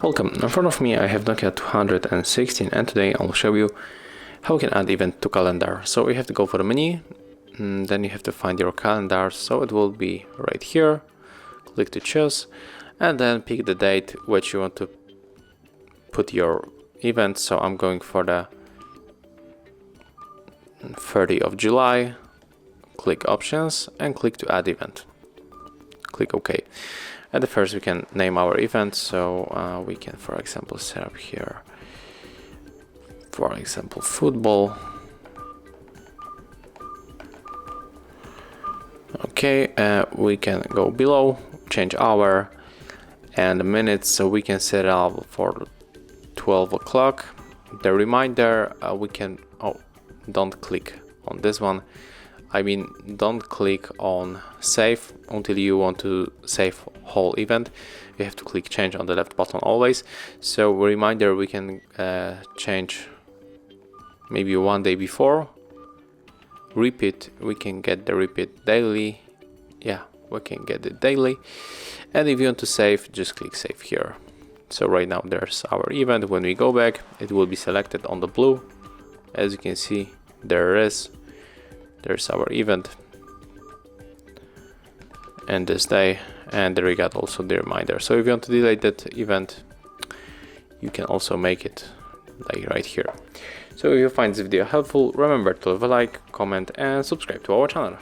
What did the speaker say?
Welcome, in front of me I have Nokia 216 and today I'll show you how we can add event to calendar. So you have to go for the menu, and then you have to find your calendar, so it will be right here. Click to choose and then pick the date which you want to put your event. So I'm going for the 30th of July. Click options and click to add event. Click OK. And the first we can name our event, so we can, for example, set up here, for example, football. Okay, we can go below, change hour and minutes, so we can set it up for 12 o'clock. The reminder, we can, don't click on this one. I mean, don't click on save until you want to save whole event. You have to click change on the left button always. So reminder, we can change maybe one day before. Repeat, we can get the repeat daily. Yeah, we can get it daily. And if you want to save, just click save here. So right now there's our event. When we go back, it will be selected on the blue. As you can see, there it is. There's our event and this day, and there we got also the reminder. So if you want to delete that event, you can also make it like right here. So if you find this video helpful, remember to leave a like, comment and subscribe to our channel.